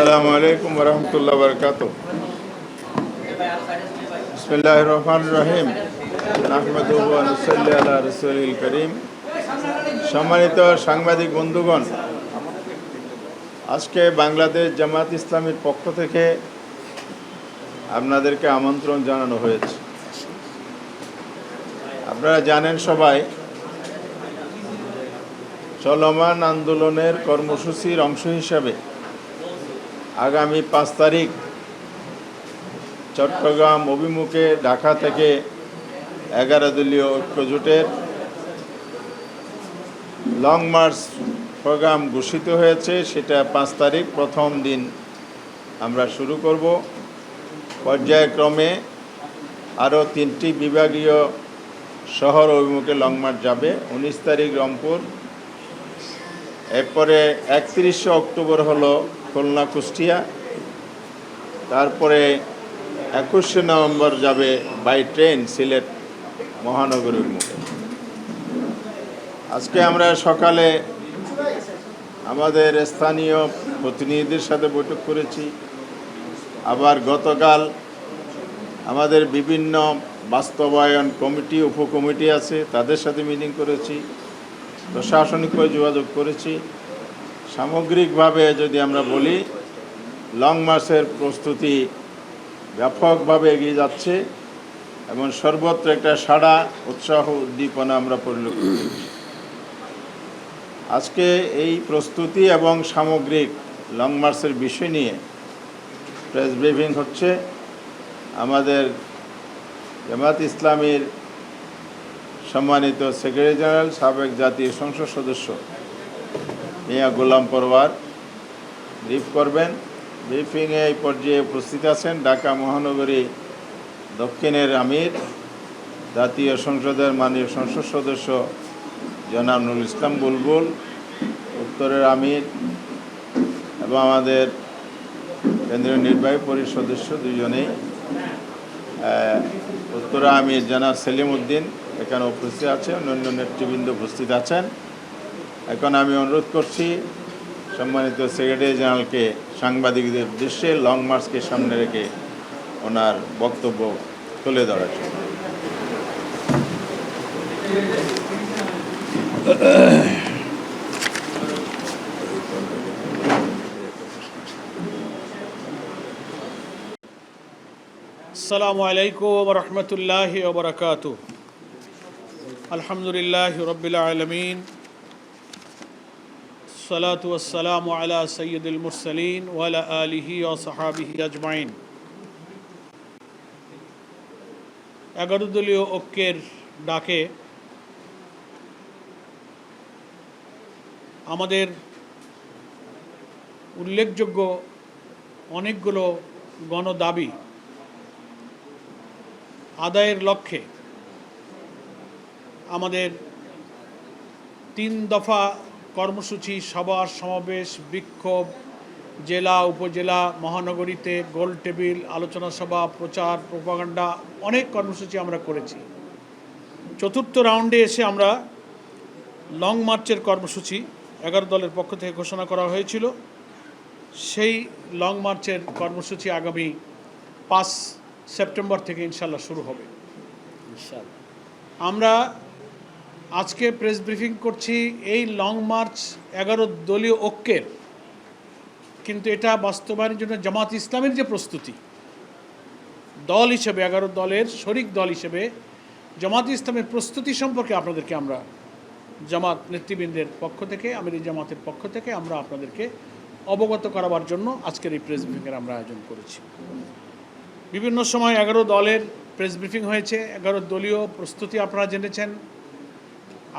আসসালামু আলাইকুম ওরহমতুল্লাহ বরকাত। বিসমিল্লাহির রহমানির রহিম। নাহমাদুহু ওয়া নুসাল্লি আলা রাসূলিল কারীম। সম্মানিত সাংবাদিক বন্ধুগণ, আজকে বাংলাদেশ জামাত ইসলামীর পক্ষ থেকে আপনাদেরকে আমন্ত্রণ জানানো হয়েছে। আপনারা জানেন সবাই, চলমান আন্দোলনের কর্মসূচির অংশ হিসাবে আগামী 5 তারিখ চট্টগ্রাম অভিমুখে ঢাকা থেকে 11 দলীয় ঐক্যজোটের লং মার্চ প্রোগ্রাম ঘোষিত হয়েছে। সেটা 5 তারিখ প্রথম দিন আমরা শুরু করব। পর্যায়ক্রমে আরও 3টি বিভাগীয় শহর অভিমুখে লং মার্চ যাবে। 19 তারিখ রংপুর, এরপরে 31শে অক্টোবর হলো খুলনা কুষ্টিয়া, তারপরে 21শে নভেম্বর যাবে বাই ট্রেন সিলেট মহানগরীর মুখে। আজকে আমরা সকালে আমাদের স্থানীয় প্রতিনিধিদের সাথে বৈঠক করেছি। আবার গতকাল আমাদের বিভিন্ন বাস্তবায়ন কমিটি উপকমিটি আছে, তাদের সাথে মিটিং করেছি, প্রশাসনিকভাবে যোগাযোগ করেছি। সামগ্রিকভাবে যদি আমরা বলি, লং মার্চের প্রস্তুতি ব্যাপকভাবে এগিয়ে যাচ্ছে এবং সর্বত্র একটা সাড়া, উৎসাহ, উদ্দীপনা আমরা পরিলক্ষিত করছি। আজকে এই প্রস্তুতি এবং সামগ্রিক লং মার্চের বিষয় নিয়ে প্রেস ব্রিফিং হচ্ছে। আমাদের জামাত ইসলামীর সম্মানিত সেক্রেটারি জেনারেল, সাবেক জাতীয় সংসদ সদস্য মিয়া গোলাম পরওয়ার ব্রিফ করবেন। ব্রিফিংয়ে এই পর্যায়ে উপস্থিত আছেন ঢাকা মহানগরী দক্ষিণের আমির, জাতীয় সংসদের মাননীয় সংসদ সদস্য জনাব নুরুল ইসলাম বুলবুল, উত্তরের আমির এবং আমাদের কেন্দ্রীয় নির্বাহী পরিষদ সদস্য দুজনেই। উত্তরা আমির জনাব সেলিম উদ্দিন এখানে উপস্থিত আছেন, অন্যান্য নেতৃবৃন্দ উপস্থিত আছেন। এখন আমি অনুরোধ করছি সম্মানিত সেক্রেটারি জেনারেলকে সাংবাদিকদের উদ্দেশ্যে লং মার্চকে সামনে রেখে ওনার বক্তব্য তুলে ধরার জন্য। আসসালামু আলাইকুম ওয়া রাহমাতুল্লাহি ওয়া বারাকাতুহু। আলহামদুলিল্লাহি রাব্বিল আলামিন, সালাতু ওয়াসসালামু আলা সাইয়্যিদিল মুরসালিন ওয়া আলা আলিহি ওয়া সাহবিহি আজমাইন। 11 দলীয় ঐক্যের ডাকে আমাদের উল্লেখযোগ্য অনেকগুলো গণদাবি আদায়ের লক্ষ্যে আমাদের 3 দফা কর্মসূচি, সভা সমাবেশ, বিক্ষোভ, জেলা উপজেলা মহানগরীতে গোল টেবিল, আলোচনা সভা, প্রচার প্রোপাগান্ডা, অনেক কর্মসূচি আমরা করেছি। 4র্থ রাউন্ডে এসে আমরা লং মার্চের কর্মসূচি 11 দলের পক্ষ থেকে ঘোষণা করা হয়েছিল। সেই লং মার্চের কর্মসূচি আগামী 5 সেপ্টেম্বর থেকে ইনশাল্লাহ শুরু হবে। আমরা আজকে প্রেস ব্রিফিং করছি এই লং মার্চ 11 দলীয় ঐক্যের, কিন্তু এটা বাস্তবায়নের জন্য জামাত ইসলামের যে প্রস্তুতি, দল হিসেবে 11 দলের শরিক দল হিসেবে জামাত ইসলামের প্রস্তুতি সম্পর্কে আপনাদেরকে আমরা জামাত নেতৃবৃন্দের পক্ষ থেকে, আমির জামাতের পক্ষ থেকে আমরা আপনাদেরকে অবগত করাবার জন্য আজকের এই প্রেস ব্রিফিংয়ের আমরা আয়োজন করেছি। বিভিন্ন সময় 11 দলের প্রেস ব্রিফিং হয়েছে, 11 দলীয় প্রস্তুতি আপনারা জেনেছেন।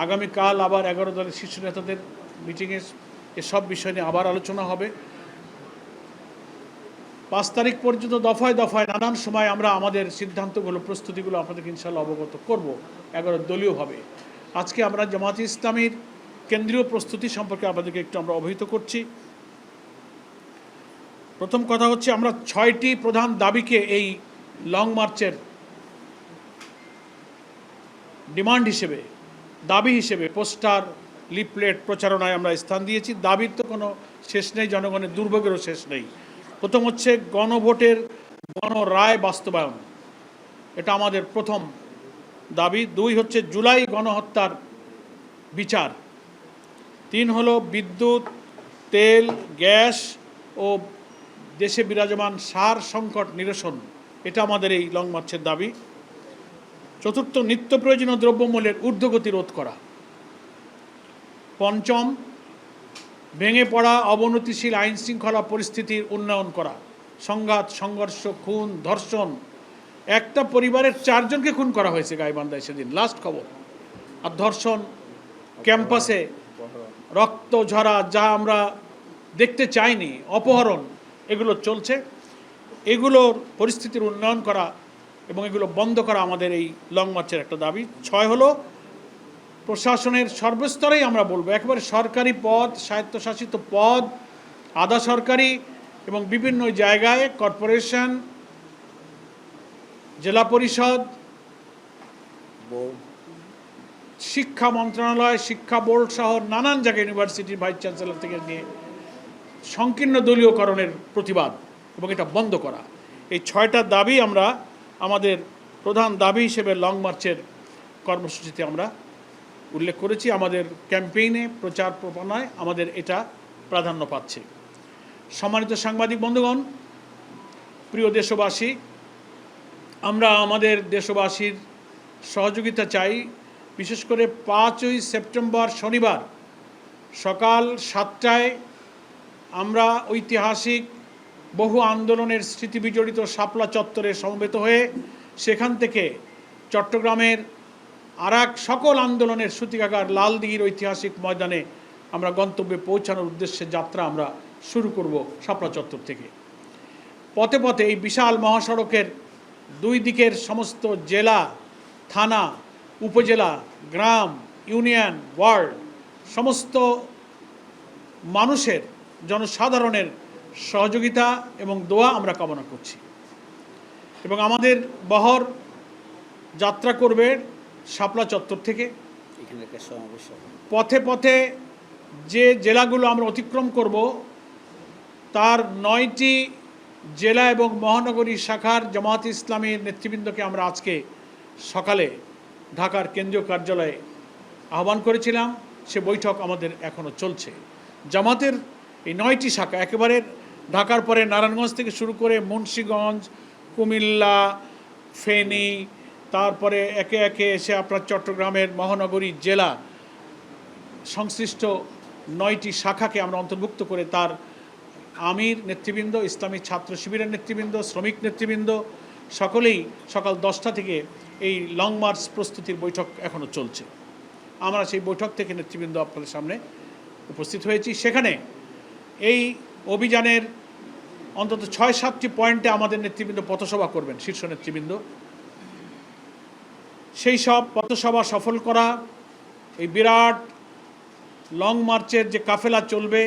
আগামীকাল আবার 11 দলের শীর্ষ নেতাদের মিটিংয়ে এসব বিষয় নিয়ে আবার আলোচনা হবে। 5 তারিখ পর্যন্ত দফায় দফায় নানান সময় আমরা আমাদের সিদ্ধান্তগুলো, প্রস্তুতিগুলো আপনাদেরকে ইনশাল্লাহ অবগত করব 11 দলীয়ভাবে। আজকে আমরা জামাত ইসলামীর কেন্দ্রীয় প্রস্তুতি সম্পর্কে আপনাদেরকে একটু আমরা অবহিত করছি। প্রথম কথা হচ্ছে, আমরা 6টি প্রধান দাবিকে এই লং মার্চের ডিমান্ড হিসেবে, দাবি হিসেবে পোস্টার, লিফলেট, প্রচারণায় আমরা স্থান দিয়েছি। দাবির তো কোনো শেষ নেই, জনগণের দুর্ভোগেরও শেষ নেই। প্রথম হচ্ছে গণভোটের গণরায় বাস্তবায়ন, এটা আমাদের প্রথম দাবি। 2 হচ্ছে জুলাই গণহত্যার বিচার। 3 হলো বিদ্যুৎ, তেল, গ্যাস ও দেশে বিরাজমান সার সংকট নিরসন, এটা আমাদের এই লং মার্চের দাবি। 4র্থ, নিত্য প্রয়োজনীয় দ্রব্যমূল্যের ঊর্ধ্বগতি রোধ করা। 5ম, ভেঙে পড়া অবনতিশীল আইন শৃঙ্খলা পরিস্থিতির উন্নয়ন করা। সংঘাত, সংঘর্ষ, খুন, ধর্ষণ, একটা পরিবারের 4 জনকে খুন করা হয়েছে গাইবান্ধায় সেদিন, লাস্ট খবর। আর ধর্ষণ, ক্যাম্পাসে রক্ত ঝরা, যা আমরা দেখতে চাইনি, অপহরণ, এগুলো চলছে। এগুলোর পরিস্থিতির উন্নয়ন করা এবং এগুলো বন্ধ করা আমাদের এই লং মার্চের একটা দাবি। 6 হলো প্রশাসনের সর্বস্তরেই আমরা বলবো, একেবারে সরকারি পদ, স্বায়ত্তশাসিত পদ, আধা সরকারি এবং বিভিন্ন জায়গায় কর্পোরেশন, জেলা পরিষদ, শিক্ষা মন্ত্রণালয়, শিক্ষা বোর্ড সহ নানান জায়গায়, ইউনিভার্সিটির ভাইস চ্যান্সেলর থেকে নিয়ে, সংকীর্ণ দলীয়করণের প্রতিবাদ এবং এটা বন্ধ করা। এই 6টা দাবি আমরা আমাদের প্রধান দাবি হিসেবে লং মার্চের কর্মসূচিতে আমরা উল্লেখ করেছি। আমাদের ক্যাম্পেইনে, প্রচার প্রচারণায় আমাদের এটা প্রাধান্য পাচ্ছে। সম্মানিত সাংবাদিক বন্ধুগণ, প্রিয় দেশবাসী, আমরা আমাদের দেশবাসীর সহযোগিতা চাই। বিশেষ করে 5ই সেপ্টেম্বর শনিবার সকাল 7টায় আমরা ঐতিহাসিক বহু আন্দোলনের স্মৃতি বিজড়িত শাপলা চত্বরে সমবেত হয়ে সেখান থেকে চট্টগ্রামের আরেক সকল আন্দোলনের সূতিকাগার লালদিঘির ঐতিহাসিক ময়দানে আমরা গন্তব্যে পৌঁছানোর উদ্দেশ্যে যাত্রা আমরা শুরু করব শাপলা চত্বর থেকে। পথে পথে এই বিশাল মহাসড়কের 2 দিকের সমস্ত জেলা, থানা, উপজেলা, গ্রাম, ইউনিয়ন, ওয়ার্ড, সমস্ত মানুষের, জনসাধারণের সহযোগিতা এবং দোয়া আমরা কামনা করছি। এবং আমাদের বহর যাত্রা করবে শাপলা চত্বর থেকে। পথে পথে যে জেলাগুলো আমরা অতিক্রম করব তার 9টি জেলা এবং মহানগরী শাখার জামাত ইসলামীর নেতৃবৃন্দকে আমরা আজকে সকালে ঢাকার কেন্দ্রীয় কার্যালয়ে আহ্বান করেছিলাম। সে বৈঠক আমাদের এখনও চলছে। জামাতের এই 9টি শাখা, একেবারে ঢাকার পরে নারায়ণগঞ্জ থেকে শুরু করে মুন্সিগঞ্জ, কুমিল্লা, ফেনী, তারপরে একে একে এসে আপনার চট্টগ্রামের মহানগরী জেলা, সংশ্লিষ্ট 9টি শাখাকে আমরা অন্তর্ভুক্ত করে তার আমির নেতৃবৃন্দ, ইসলামী ছাত্র শিবিরের নেতৃবৃন্দ, শ্রমিক নেতৃবৃন্দ সকলেই সকাল 10টা থেকে এই লং মার্চ প্রস্তুতির বৈঠক এখনও চলছে। আমরা সেই বৈঠক থেকে নেতৃবৃন্দ আপনাদের সামনে উপস্থিত হয়েছি। সেখানে এই অভিযানের অন্তত 6-7টি পয়েন্টে আমাদের নেতৃবৃন্দ পথসভা করবেন, শীর্ষ নেতৃবৃন্দ। সেই সব পথসভা সফল করা, এই বিরাট লং মার্চের যে কাফেলা চলবে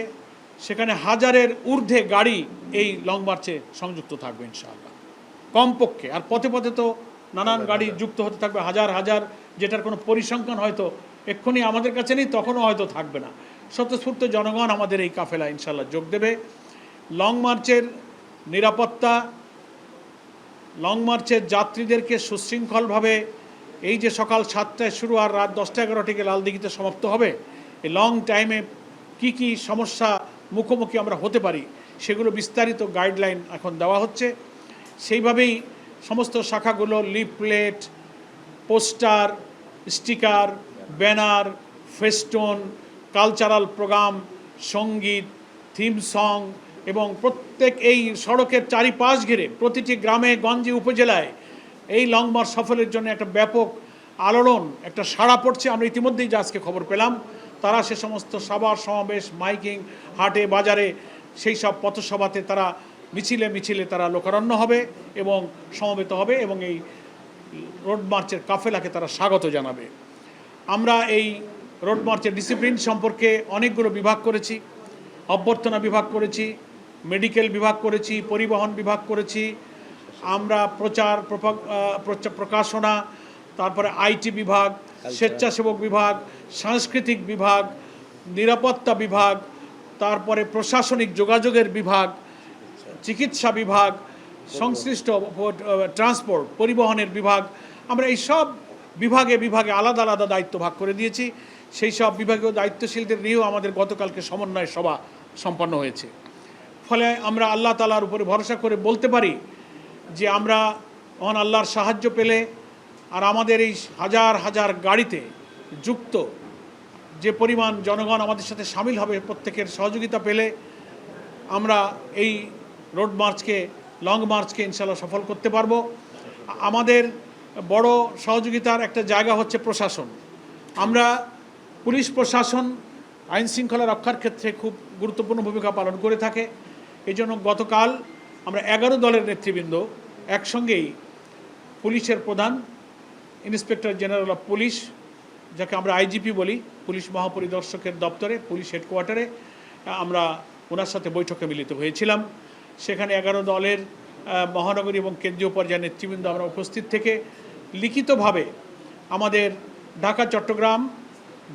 সেখানে 1000-এর ঊর্ধ্বে গাড়ি এই লং মার্চে সংযুক্ত থাকবে ইনশাআল্লাহ, কমপক্ষে। আর পথে পথে তো নানান গাড়ি যুক্ত হতে থাকবে, হাজার হাজার, যেটার কোনো পরিসংখ্যান হয়তো এক্ষুনি আমাদের কাছে নেই, তখনও হয়তো থাকবে না। স্বতঃস্ফূর্ত জনগণ আমাদের এই কাফেলা ইনশাআল্লাহ যোগ দেবে। লং মার্চের নিরাপত্তা, লং মার্চের যাত্রীদেরকে সুশৃঙ্খলভাবে, এই যে সকাল 7টায় শুরু আর রাত 10টা-11টায় লালদিঘিতে সমাপ্ত হবে, এই লং টাইমে কি কি সমস্যা মুখোমুখি আমরা হতে পারি সেগুলো বিস্তারিত গাইডলাইন এখন দেওয়া হচ্ছে। সেইভাবেই সমস্ত শাখাগুলো leaflet, poster, sticker, banner, festoon, cultural programme, সঙ্গীত, থিম সং এবং প্রত্যেক এই সড়কের চারিপাশ ঘিরে প্রতিটি গ্রামে গঞ্জে উপজেলায় এই লং মার্চ সফলের জন্য একটা ব্যাপক আলোড়ন, একটা সাড়া পড়ছে। আমরা ইতিমধ্যেই যে আজকে খবর পেলাম, তারা সে সমস্ত সভা সমাবেশ, মাইকিং, হাটে বাজারে, সেই সব পথসভাতে তারা মিছিলে মিছিলে তারা লোকারণ্য হবে এবং সমবেত হবে এবং এই রোড মার্চের কাফেলাকে তারা স্বাগত জানাবে। আমরা এই রোড মার্চের ডিসিপ্লিন সম্পর্কে অনেকগুলো বিভাগ করেছি, অভ্যর্থনা বিভাগ করেছি, মেডিকেল বিভাগ করেছি, পরিবহন বিভাগ করেছি, আমরা প্রকাশনা, তারপরে আইটি বিভাগ, স্বেচ্ছাসেবক বিভাগ, সাংস্কৃতিক বিভাগ, নিরাপত্তা বিভাগ, তারপরে প্রশাসনিক যোগাযোগের বিভাগ, চিকিৎসা বিভাগ, সংশ্লিষ্ট ট্রান্সপোর্ট পরিবহনের বিভাগ, আমরা এই সব বিভাগে বিভাগে আলাদা আলাদা দায়িত্ব ভাগ করে দিয়েছি। সেই সব বিভাগীয় দায়িত্বশীলদের নিয়েও আমাদের গতকালকে সমন্বয় সভা সম্পন্ন হয়েছে। ফলে আমরা আল্লাহ তাআলার উপরে ভরসা করে বলতে পারি যে আমরা মহান আল্লাহর সাহায্য পেলে আর আমাদের এই হাজার হাজার গাড়িতে যুক্ত যে পরিমাণ জনগণ আমাদের সাথে সামিল হবে, প্রত্যেকের সহযোগিতা পেলে আমরা এই রোড মার্চকে, লং মার্চকে ইনশাআল্লাহ সফল করতে পারবো। আমাদের বড় সহযোগিতার একটা জায়গা হচ্ছে প্রশাসন। আমরা পুলিশ প্রশাসন আইন শৃঙ্খলা রক্ষার ক্ষেত্রে খুব গুরুত্বপূর্ণ ভূমিকা পালন করে থাকে। এই জন্য গতকাল আমরা 11 দলের নেতৃবৃন্দ একসঙ্গেই পুলিশের প্রধান, ইন্সপেক্টর জেনারেল অফ পুলিশ, যাকে আমরা আইজিপি বলি, পুলিশ মহাপরিদর্শকের দপ্তরে, পুলিশ হেডকোয়ার্টারে আমরা ওনার সাথে বৈঠকে মিলিত হয়েছিলাম। সেখানে 11 দলের মহানগরী এবং কেন্দ্রীয় পর্যায়ের নেতৃবৃন্দ আমরা উপস্থিত থেকে লিখিতভাবে আমাদের ঢাকা চট্টগ্রাম,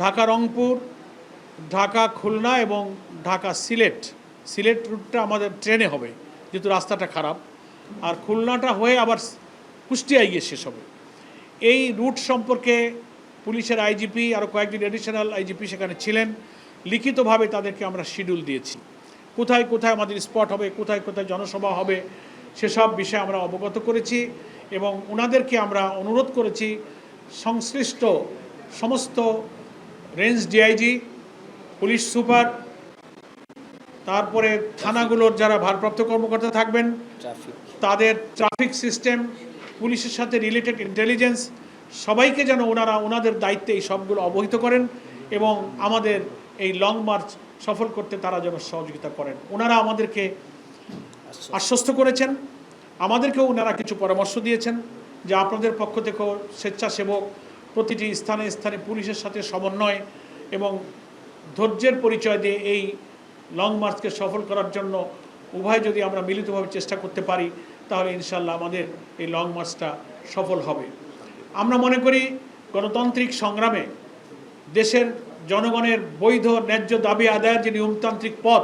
ঢাকা রংপুর, ঢাকা খুলনা এবং ঢাকা সিলেট রুটটা আমাদের ট্রেনে হবে যেহেতু রাস্তাটা খারাপ, আর খুলনাটা হয়ে আবার কুষ্টিয়ায় গিয়ে শেষ হবে। এই রুট সম্পর্কে পুলিশের আইজিপি আরও কয়েকজন অ্যাডিশনাল আইজিপি সেখানে ছিলেন। লিখিতভাবে তাদেরকে আমরা শিডিউল দিয়েছি, কোথায় কোথায় আমাদের স্পট হবে, কোথায় কোথায় জনসভা হবে, সেসব বিষয়ে আমরা অবগত করেছি এবং ওনাদেরকে আমরা অনুরোধ করেছি সংশ্লিষ্ট সমস্ত রেঞ্জ ডিআইজি, পুলিশ সুপার, তারপরে থানাগুলোর যারা ভারপ্রাপ্ত কর্মকর্তা থাকবেন, তাদের ট্রাফিক সিস্টেম, পুলিশের সাথে রিলেটেড ইন্টেলিজেন্স, সবাইকে যেন ওনাদের দায়িত্বে এই সবগুলো অবহিত করেন এবং আমাদের এই লং মার্চ সফল করতে তারা যেন সহযোগিতা করেন। ওনারা আমাদেরকে আশ্বস্ত করেছেন, আমাদেরকেও ওনারা কিছু পরামর্শ দিয়েছেন যে আপনাদের পক্ষ থেকেও স্বেচ্ছাসেবক প্রতিটি স্থানে স্থানে পুলিশের সাথে সমন্বয় এবং ধৈর্যের পরিচয় দিয়ে এই লং মার্চকে সফল করার জন্য উভয় যদি আমরা মিলিতভাবে চেষ্টা করতে পারি তাহলে ইনশাআল্লাহ আমাদের এই লং মার্চটা সফল হবে। আমরা মনে করি গণতান্ত্রিক সংগ্রামে দেশের জনগণের বৈধ ন্যায্য দাবি আদায়ের যে নিয়মতান্ত্রিক পথ,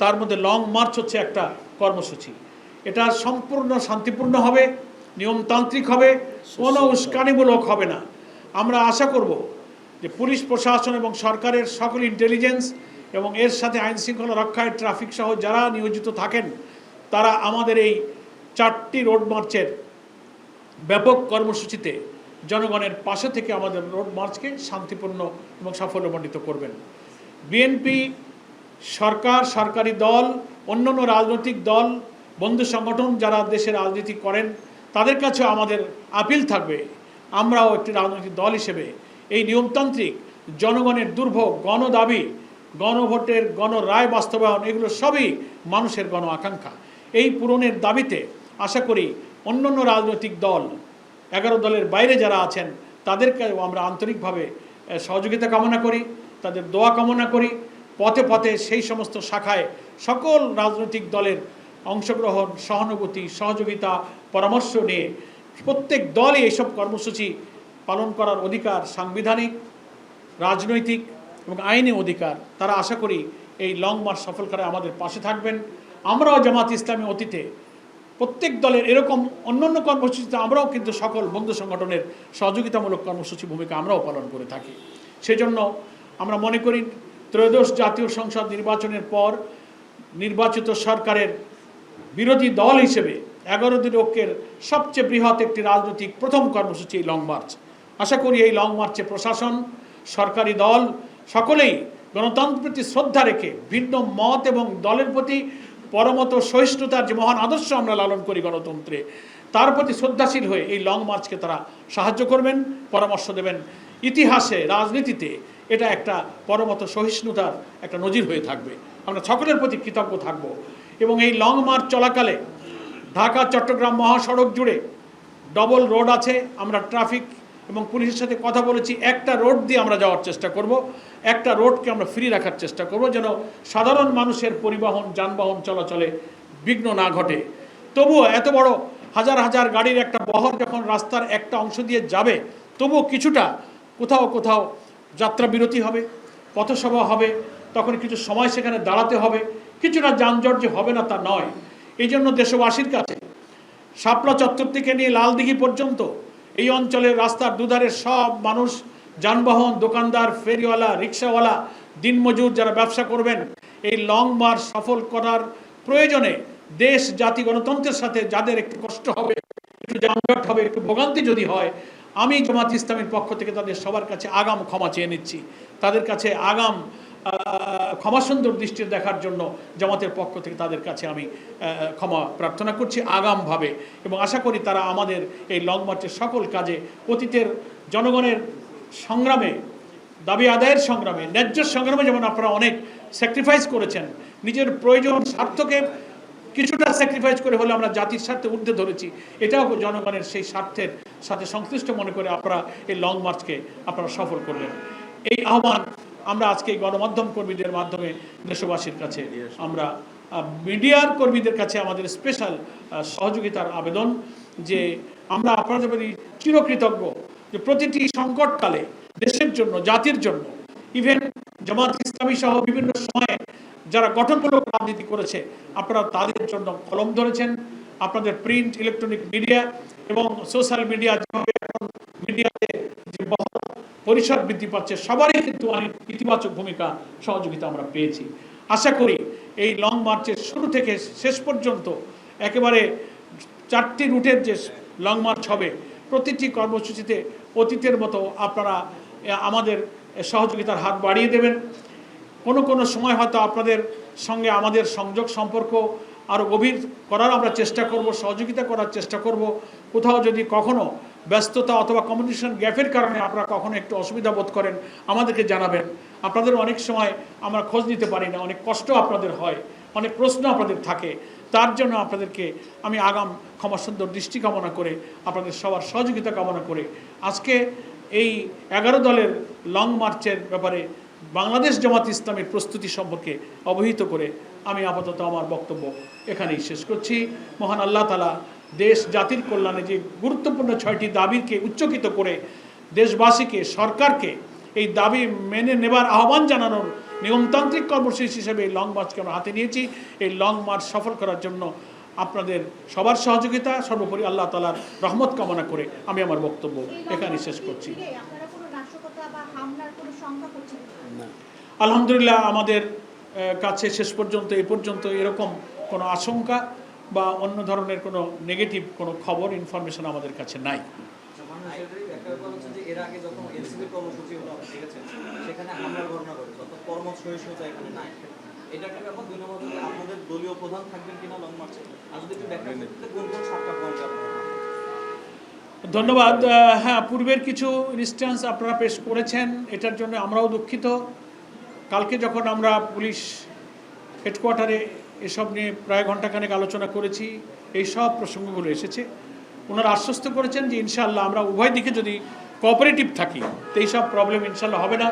তার মধ্যে লং মার্চ হচ্ছে একটা কর্মসূচি। এটা সম্পূর্ণ শান্তিপূর্ণ হবে, নিয়মতান্ত্রিক হবে, কোনো উস্কানিমূলক হবে না। আমরা আশা করব যে পুলিশ প্রশাসন এবং সরকারের সকল ইন্টেলিজেন্স এবং এর সাথে আইন শৃঙ্খলা রক্ষায় ট্রাফিক সহ যারা নিয়োজিত থাকেন তারা আমাদের এই 4টি রোড মার্চের ব্যাপক কর্মসূচিতে জনগণের পাশে থেকে আমাদের রোড মার্চকে শান্তিপূর্ণ এবং সাফল্যমণ্ডিত করবেন। বিএনপি, সরকার, সরকারি দল, অন্যান্য রাজনৈতিক দল, বন্ধু সংগঠন যারা দেশে রাজনীতি করেন তাদের কাছেও আমাদের আপিল থাকবে, আমরাও একটি রাজনৈতিক দল হিসেবে এই নিয়মতান্ত্রিক জনগণের দুর্ভোগ, গণদাবি, গণভোটের গণরায় বাস্তবায়ন, এগুলো সবই মানুষের গণ আকাঙ্ক্ষা। এই পূরণের দাবিতে আশা করি অন্যান্য রাজনৈতিক দল, 11 দলের বাইরে যারা আছেন তাদেরকেও আমরা আন্তরিকভাবে সহযোগিতা কামনা করি, তাদের দোয়া কামনা করি। পথে পথে সেই সমস্ত শাখায় সকল রাজনৈতিক দলের অংশগ্রহণ, সহানুভূতি, সহযোগিতা, পরামর্শ নিয়ে প্রত্যেক দলই এইসব কর্মসূচি পালন করার অধিকার সাংবিধানিক, রাজনৈতিক এবং আইনি অধিকার। তারা আশা করি এই লং মার্চ সফল করে আমাদের পাশে থাকবেন। আমরাও জামাত ইসলামী অতীতে প্রত্যেক দলের এরকম অন্যান্য কর্মসূচিতে আমরাও কিন্তু সকল বন্ধু সংগঠনের সহযোগিতামূলক কর্মসূচি ভূমিকা আমরাও পালন করে থাকি। সেজন্য আমরা মনে করি ত্রয়োদশ জাতীয় সংসদ নির্বাচনের পর নির্বাচিত সরকারের বিরোধী দল হিসেবে 11 দিন ঐক্যের সবচেয়ে বৃহৎ একটি রাজনৈতিক প্রথম কর্মসূচি এই লং মার্চ। আশা করি এই লং মার্চে প্রশাসন, সরকারি দল সকলেই গণতন্ত্রের প্রতি শ্রদ্ধা রেখে ভিন্ন মত এবং দলের প্রতি পরমত সহিষ্ণুতার যে মহান আদর্শ আমরা লালন করি গণতন্ত্রে, তার প্রতি শ্রদ্ধাশীল হয়ে এই লং মার্চকে তারা সাহায্য করবেন, পরামর্শ দেবেন। ইতিহাসে, রাজনীতিতে এটা একটা পরমত সহিষ্ণুতার একটা নজির হয়ে থাকবে। আমরা সকলের প্রতি কৃতজ্ঞ থাকব এবং এই লং মার্চ চলাকালে ঢাকা চট্টগ্রাম মহাসড়ক জুড়ে ডবল রোড আছে। আমরা ট্রাফিক এবং পুলিশের সাথে কথা বলেছি, একটা রোড দিয়ে আমরা যাওয়ার চেষ্টা করব, একটা রোডকে আমরা ফ্রি রাখার চেষ্টা করব যেন সাধারণ মানুষের পরিবহন, যানবাহন চলাচলে বিঘ্ন না ঘটে। তবুও এত বড় হাজার হাজার গাড়ির একটা বহর যখন রাস্তার একটা অংশ দিয়ে যাবে, তবুও কিছুটা কোথাও কোথাও যাত্রা বিরতি হবে, পথসভা হবে, তখন কিছু সময় সেখানে দাঁড়াতে হবে। কিছুটা যানজট যে হবে না তা নয়, এই জন্য দেশবাসীর কাছে শাপলা চত্বর থেকে নিয়ে লালদিঘি পর্যন্ত এই অঞ্চলের রাস্তার দুধারের সব মানুষ, যানবাহন, দোকানদার, ফেরিওয়ালা, রিক্সাওয়ালা, দিনমজুর যারা ব্যবসা করবেন, এই লং মার্চ সফল করার প্রয়োজনে দেশ, জাতি, গণতন্ত্রের সাথে যাদের একটু কষ্ট হবে, একটু যানজট হবে, একটু ভোগান্তি যদি হয়, আমি জামাত ইসলামীর পক্ষ থেকে তাদের সবার কাছে আগাম ক্ষমা চেয়ে নিচ্ছি। তাদের কাছে আগাম ক্ষমাসুন্দর দৃষ্টি দেখার জন্য জামাতের পক্ষ থেকে তাদের কাছে আমি ক্ষমা প্রার্থনা করছি আগামভাবে, এবং আশা করি তারা আমাদের এই লং মার্চের সকল কাজে, অতীতের জনগণের সংগ্রামে, দাবি আদায়ের সংগ্রামে, ন্যায্য সংগ্রামে যেমন আপনারা অনেক স্যাক্রিফাইস করেছেন, নিজের প্রয়োজন স্বার্থকে কিছুটা স্যাক্রিফাইস করে হলে আমরা জাতির স্বার্থে ঊর্ধ্বে ধরেছি, এটাও জনগণের সেই স্বার্থের সাথে সংশ্লিষ্ট মনে করে আপনারা এই লং মার্চকে আপনারা সফল করলেন। এই আহ্বান আমরা আজকে এই গণমাধ্যম কর্মীদের মাধ্যমে দেশবাসীর কাছে, আমরা মিডিয়ার কর্মীদের কাছে আমাদের স্পেশাল সহযোগিতার আবেদন যে আমরা আপনাদের প্রতি চিরকৃতজ্ঞ যে প্রতিটি সংকটকালে দেশের জন্য, জাতির জন্য, ইভেন জামাত ইসলামী সহ বিভিন্ন সময়ে যারা গঠনমূলক রাজনীতি করেছে, আপনারা তাদের জন্য কলম ধরেছেন। আপনাদের প্রিন্ট, ইলেকট্রনিক মিডিয়া এবং সোশ্যাল মিডিয়া, যেভাবে এখন মিডিয়াতে যে পরিসর বৃদ্ধি পাচ্ছে, সবারই কিন্তু অনেক ইতিবাচক ভূমিকা, সহযোগিতা আমরা পেয়েছি। আশা করি এই লং মার্চের শুরু থেকে শেষ পর্যন্ত একেবারে 4টি রুটের যে লং মার্চ হবে, প্রতিটি কর্মসূচিতে অতীতের মতো আপনারা আমাদের সহযোগিতার হাত বাড়িয়ে দেবেন। কোনো সময় হয়তো আপনাদের সঙ্গে আমাদের সংযোগ সম্পর্ক আরও গভীর করার আমরা চেষ্টা করব, সহযোগিতা করার চেষ্টা করব। কোথাও যদি কখনো ব্যস্ততা অথবা কমিউনিকেশন গ্যাপের কারণে আপনারা কখনো একটু অসুবিধা বোধ করেন, আমাদেরকে জানাবেন। আপনাদের অনেক সময় আমরা খোঁজ নিতে পারি না, অনেক কষ্ট আপনাদের হয়, অনেক প্রশ্ন আপনাদের থাকে। তার জন্য আপনাদেরকে আমি আগাম ক্ষমাসুন্দর দৃষ্টি কামনা করে, আপনাদের সবার সহযোগিতা কামনা করে আজকে এই 11 দলের লং মার্চের ব্যাপারে বাংলাদেশ জামাত ইসলামের প্রস্তুতি সম্পর্কে অবহিত করে আমি আপাতত আমার বক্তব্য এখানেই শেষ করছি। মহান আল্লাহ তাআলা দেশ জাতির কল্যাণে যে গুরুত্বপূর্ণ 6টি দাবিকে উচ্চকিত করে দেশবাসীকে, সরকারকে এই দাবি মেনে নেবার আহ্বান জানানোর নিয়মতান্ত্রিক কর্মসূচি হিসেবে এই লং মার্চকে আমরা হাতে নিয়েছি। এই লং মার্চ সফল করার জন্য আপনাদের সবার সহযোগিতা, সর্বোপরি আল্লাহ তাআলার রহমত কামনা করে আমি আমার বক্তব্য এখানেই শেষ করছি। আলহামদুলিল্লাহ, আমাদের কাছে শেষ পর্যন্ত এই পর্যন্ত এরকম কোনো আশঙ্কা বা অন্য ধরনের কোনো নেগেটিভ কোনো খবর, ইনফরমেশন আমাদের কাছে নাই। ধন্যবাদ। হ্যাঁ, পূর্বের কিছু ইনস্ট্যান্স আপনারা পেশ করেছেন, এটার জন্য আমরাও দুঃখিত। কালকে যখন আমরা পুলিশ হেডকোয়ার্টারে এসব নিয়ে প্রায় ঘণ্টাখানেক আলোচনা করেছি, এই সব প্রসঙ্গগুলো এসেছে। ওনারা আশ্বস্ত করেছেন যে ইনশাআল্লাহ আমরা উভয় দিকে যদি কোঅপারেটিভ থাকি তো এইসব প্রবলেম ইনশাআল্লাহ হবে না।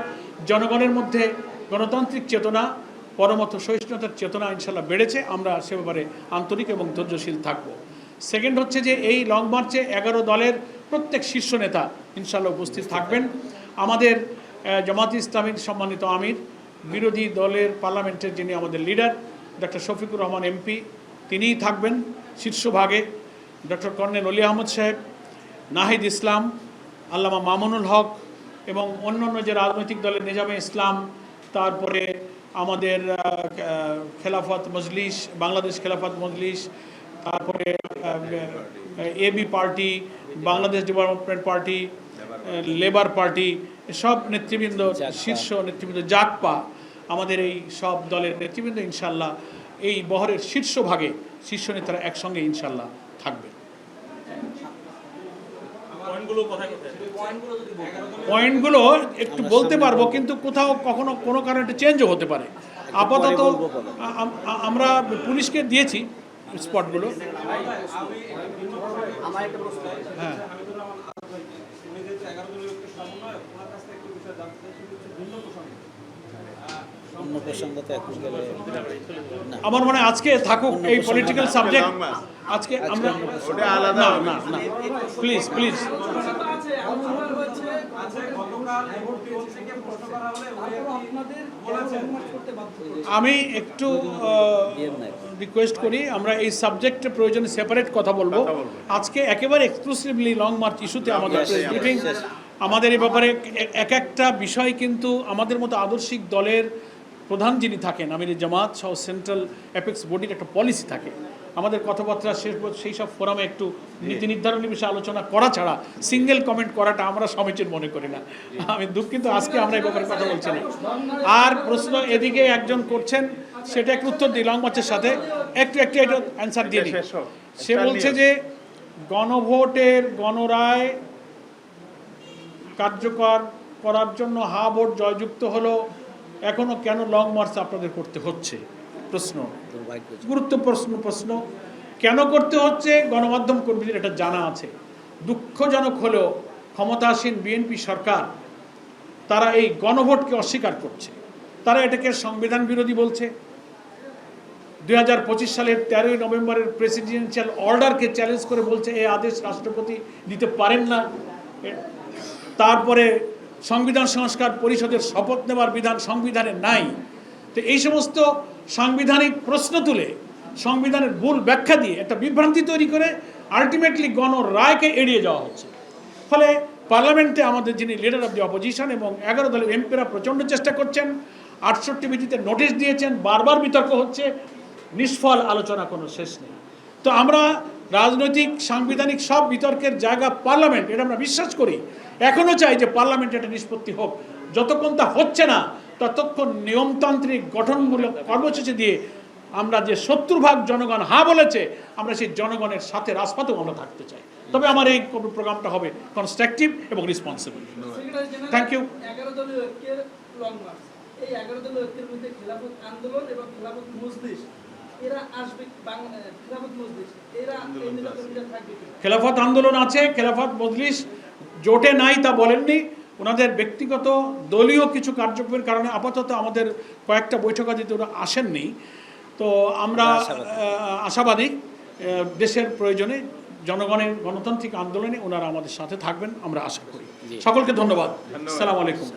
জনগণের মধ্যে গণতান্ত্রিক চেতনা, পরমত সহিষ্ণুতার চেতনা ইনশাআল্লাহ বেড়েছে, আমরা সে ব্যাপারে আন্তরিক এবং ধৈর্যশীল থাকব। সেকেন্ড হচ্ছে যে এই লং মার্চে 11 দলের প্রত্যেক শীর্ষ নেতা ইনশাআল্লাহ উপস্থিত থাকবেন। আমাদের জামাত ইসলামীর সম্মানিত আমির, বিরোধী দলের পার্লামেন্টের যিনি আমাদের leader doctor Shafiqur Rahman MP, তিনিই থাকবেন শীর্ষভাগে। ডক্টর কর্নেল অলি আহমদ সাহেব, নাহিদ ইসলাম, আল্লামা মামুনুল হক এবং অন্যান্য যে রাজনৈতিক দলের নিজামে ইসলাম, তারপরে আমাদের খেলাফত মজলিস, বাংলাদেশ খেলাফত মজলিস, তারপরে AB Party, Bangladesh Development Party, Labour Party, সব নেতৃবৃন্দ, শীর্ষ নেতৃবৃন্দ, জাকপা, আমাদের এই সব দলের নেতৃবৃন্দ ইনশাল্লাহ এই বহরের শীর্ষভাগে শীর্ষ নেতারা একসঙ্গে ইনশাল্লাহ থাকবে। পয়েন্টগুলো একটু বলতে পারবো, কিন্তু কোথাও কখনো কোনো কারণে একটা চেঞ্জও হতে পারে। আপাতত আমরা পুলিশকে দিয়েছি স্পটগুলো। হ্যাঁ, আমার মনে হয় আজকে থাকুক এই পলিটিক্যাল সাবজেক্ট। আজকে আমরা না, প্লিজ আমি একটু রিকোয়েস্ট করি, আমরা এই সাবজেক্টে প্রয়োজনে সেপারেট কথা বলবো। আজকে একেবারে এক্সক্লুসিভলি লং মার্চ ইস্যুতে আমাদের ব্রিফিং। আমাদের এই ব্যাপারে এক একটা বিষয় কিন্তু আমাদের মতো আদর্শিক দলের প্রধান যিনি থাকেন আমির জামাত সহ সেন্ট্রাল অ্যাপেক্স বডির একটা পলিসি থাকে। আমাদের কথাবার্তা সেই সব ফোরামে একটু নীতি নির্ধারণী বিষয়ে আলোচনা করা ছাড়া সিঙ্গেল কমেন্ট করাটা আমরা সমীচীন মনে করি না। আমি দুঃখিত, আজকে আমরা এই ব্যাপারে কথা বলছি না। আর প্রশ্ন এদিকে একজন করছেন, সেটা একটু উত্তর দিই লং মার্চের সাথে একটু এটা অ্যান্সার দিয়ে দিই। সে বলছে যে গণভোটের গণরায় কার্যকর করার জন্য হা ভোট জয়যুক্ত হলো, এখনো কেন লং মার্চ আপনাদের করতে হচ্ছে? প্রশ্ন গুরুত্বপূর্ণ প্রশ্ন। কেন করতে হচ্ছে গণমাধ্যম কর্মীদের এটা জানা আছে। দুঃখজনক হলেও ক্ষমতাসীন বিএনপি সরকার তারা এই গণভোটকে অস্বীকার করছে। তারা এটাকে সংবিধান বিরোধী বলছে। 2025 সালের 13ই নভেম্বরের প্রেসিডেন্সিয়াল অর্ডারকে চ্যালেঞ্জ করে বলছে এই আদেশ রাষ্ট্রপতি দিতে পারেন না। তারপরে সংবিধান সংস্কার পরিষদের শপথ নেওয়ার বিধান সংবিধানে নাই। তো এই সমস্ত সাংবিধানিক প্রশ্ন তুলে সংবিধানের ভুল ব্যাখ্যা দিয়ে একটা বিভ্রান্তি তৈরি করে আলটিমেটলি গণরায়কে এড়িয়ে যাওয়া হচ্ছে। ফলে পার্লামেন্টে আমাদের যিনি লিডার অফ দি অপোজিশন এবং 11 দলের এমপিরা প্রচণ্ড চেষ্টা করছেন, 68 ভিত্তিতে নোটিশ দিয়েছেন, বারবার বিতর্ক হচ্ছে, নিষ্ফল আলোচনা কোনো শেষ নেই। তো আমরা রাজনৈতিক সাংবিধানিক সব বিতর্কের জায়গা পার্লামেন্ট, এটা আমরা বিশ্বাস করি। এখনও চাই যে পার্লামেন্টে একটা নিষ্পত্তি হোক। যতক্ষণ তা হচ্ছে না ততক্ষণ নিয়মতান্ত্রিক গঠনমূলক কর্মসূচি দিয়ে আমরা যে 70% জনগণ হ্যাঁ বলেছে, আমরা সেই জনগণের সাথে রাজপথেও আমরা থাকতে চাই। তবে আমার এই প্রোগ্রামটা হবে কনস্ট্রাকটিভ এবং রেসপন্সিবল। Thank you. 11 দলীয় ঐক্যের লং মার্চ, এই 11 দলীয় ঐক্যের মধ্যে খেলাফত আন্দোলন এবং খেলাফত মজলিস এরা আসবে, খেলাফত মজলিস এরা এই নেতাকর্মীরা থাকবে কি? খেলাফত আন্দোলন আছে, খেলাফত মজলিস জোটে নাই তা বলেননি। ওনাদের ব্যক্তিগত দলীয় কিছু কার্যক্রমের কারণে আপাতত আমাদের কয়েকটা বৈঠক আছে, ওরা আসেননি। তো আমরা আশাবাদী দেশের প্রয়োজনে জনগণের গণতান্ত্রিক আন্দোলনে ওনারা আমাদের সাথে থাকবেন, আমরা আশা করি। সকলকে ধন্যবাদ। আসসালামু আলাইকুম।